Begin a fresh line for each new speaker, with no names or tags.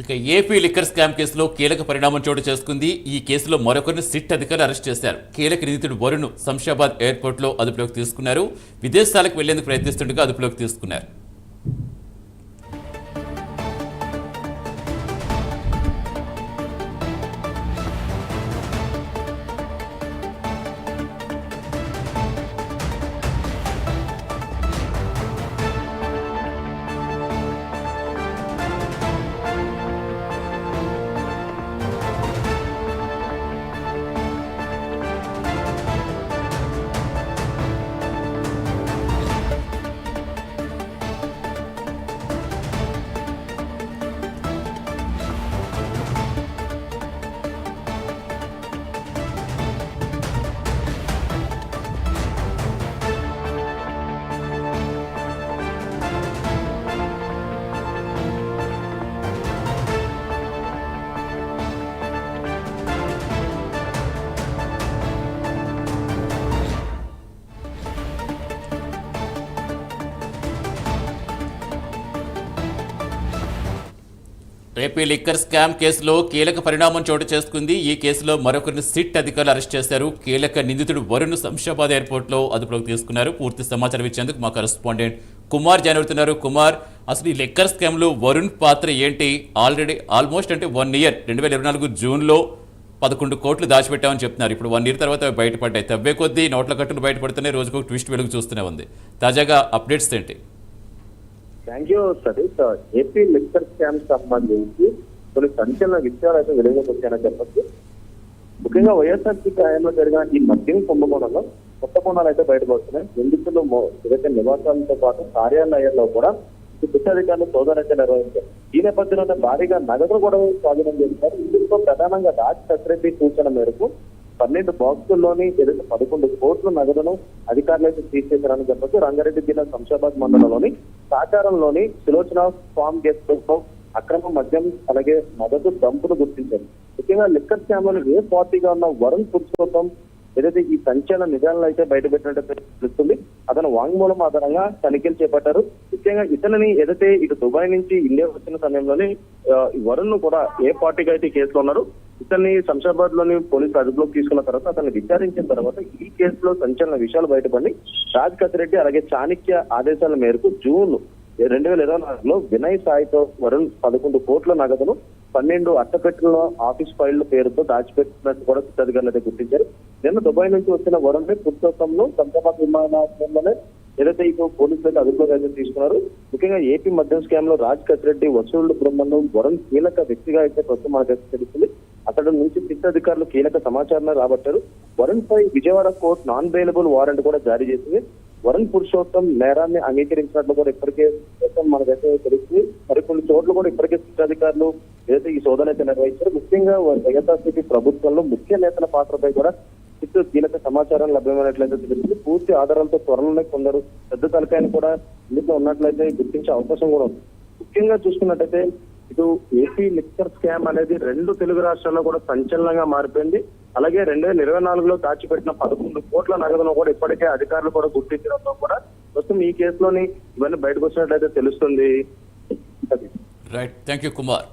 ఇక AP liquor scam కేసులో కీలక పరిణామం చోటు చేసుకుంది. ఈ కేసులో మరొకరిని సిట్ అధికారులు అరెస్ట్ చేశారు. కీలక నిందితుడు వరుణ్ శంషాబాద్ ఎయిర్పోర్ట్లో అదుపులోకి తీసుకున్నారు. విదేశాలకు వెళ్లేందుకు ప్రయత్నిస్తుండగా అదుపులోకి తీసుకున్నారు. ఏపీ లిక్కర్ స్కామ్ కేసులో కీలక పరిణామం చోటు చేసుకుంది. ఈ కేసులో మరొకరిని సిట్ అధికారులు అరెస్ట్ చేశారు. కీలక నిందితుడు వరుణ్ శంషాబాద్ ఎయిర్పోర్ట్లో అదుపులోకి తీసుకున్నారు. పూర్తి సమాచారం ఇచ్చేందుకు మా కరెస్పాండెంట్ కుమార్ జాయిన్ కుమార్, అసలు ఈ లిక్కర్ స్కామ్లో వరుణ్ పాత్ర ఏంటి? ఆల్మోస్ట్ అంటే 1 year 2024 జూన్లో 11 కోట్లు దాచిపెట్టామని చెప్తున్నారు. ఇప్పుడు 1 year తర్వాత బయటపడ్డాయి. తవ్వే కొద్దీ నోట్ల కట్టులు బయటపడుతున్నాయి. రోజుకు ట్విస్ట్ వెలుగు చూస్తూనే ఉంది. తాజాగా అప్డేట్స్ ఏంటి?
Thank you Satish. AP liquor scam సంబంధించి కొన్ని సంచలన విషయాలు అయితే వెలుగులోకి వచ్చాయని చెప్పచ్చు. ముఖ్యంగా వైఎస్ఆర్సీపీ హయాంలో జరిగిన ఈ మద్యం కుంభకోణంలో కొత్త కోణాలు అయితే బయటపడుతున్నాయి. నిందితులు ఏదైతే నివాసాలతో పాటు కార్యాలయాల్లో కూడా అధికారులు శోధన అయితే నిర్వహించారు. ఈ నేపథ్యంలో భారీగా నగదు కూడా స్వాధీనం చేశారు. ఇందులో ప్రధానంగా రాజ్ సెక్రటరీ సూచన మేరకు 12 బాక్సుల్లోని ఏదైతే 11 కోట్ల నగదును అధికారులు అయితే సీజ్ చేశారని చెప్పచ్చు. రంగారెడ్డి జిల్లా శంషాబాద్ మండలంలోని సాకారంలోని సులోచన ఫామ్ గెస్ట్ లో అక్రమ మద్యం అలాగే మద్దతు డంపును గుర్తించారు. ముఖ్యంగా లిక్కర్ స్కామ్ లో ఏ పార్టీగా ఉన్న వరుణ్ పురుషోత్తం ఏదైతే ఈ సంచలన నిజాలను అయితే బయటపెట్టినట్టు తెలుస్తుంది. అతను వాంగ్మూలం ఆధారంగా తనిఖీలు చేపట్టారు. ముఖ్యంగా ఇతనిని ఏదైతే ఇటు దుబాయ్ నుంచి ఇండియా వచ్చిన సమయంలోనే వరుణ్ ను కూడా ఏ పార్టీగా అయితే కేసులో ఉన్నారు, ఇతన్ని శంషాబాద్ లోని పోలీసులు అదుపులోకి తీసుకున్న తర్వాత అతన్ని విచారించిన తర్వాత ఈ కేసులో సంచలన విషయాలు బయటపడి రాజ్ కసిరెడ్డి అలాగే చాణక్య ఆదేశాల మేరకు జూన్ 2024లో వినయ్ సాయితో వరుణ్ 11 కోట్ల నగదును 12 అట్టపెట్టెల ఆఫీస్ ఫైళ్ల పేరుతో దాచిపెట్టినట్టు కూడా సిద్ధాధికారులు అయితే గుర్తించారు. నిన్న దుబాయ్ నుంచి వచ్చిన వరుణ్ ని పురుషోత్తంను శంషాబాద్ విమానాశ్రయంలోనే ఏదైతే ఇక పోలీసులు అయితే అదుపులోకి అయితే తీసుకున్నారు. ముఖ్యంగా ఏపీ మద్యం స్కామ్ లో రాజ్ కసిరెడ్డి వసూళ్ల బృందంలో వరుణ్ కీలక వ్యక్తిగా అయితే ప్రస్తుతం మనకైతే తెలుస్తుంది. అతడి నుంచి సిట్ అధికారులు కీలక సమాచారాన్ని రాబట్టారు. వరుణ్ పై Vijayawada court non bailable warrant కూడా జారీ చేసింది. వరుణ్ పురుషోత్తం నేరాన్ని అంగీకరించినట్లు కూడా ఇప్పటికే మనకైతే తెలుస్తుంది. మరికొన్ని చోట్ల కూడా ఇప్పటికే సిట్ అధికారులు ఏదైతే ఈ శోధన అయితే నిర్వహించారు. ముఖ్యంగా వైఎస్ఆర్సీపీ ప్రభుత్వంలో ముఖ్య నేతల పాత్రపై కూడా సిట్ కీలక సమాచారం లభ్యమైనట్లయితే తెలుస్తుంది. పూర్తి ఆధారాలతో త్వరలోనే కొందరు పెద్ద తలకాయలు కూడా ఇందులో ఉన్నట్లయితే గుర్తించే అవకాశం కూడా ఉంది. ముఖ్యంగా చూసుకున్నట్టయితే ఇటు ఏపీ లిక్కర్ స్కామ్ అనేది 2 తెలుగు రాష్ట్రాల్లో కూడా సంచలనంగా మారిపోయింది. అలాగే 2024లో దాచిపెట్టిన 11 కోట్ల నగదును కూడా ఇప్పటికే అధికారులు కూడా గుర్తించడంతో కూడా ప్రస్తుతం ఈ కేసులోని ఇవన్నీ బయటకు వచ్చినట్లయితే తెలుస్తుంది.
Right, thank you Kumar.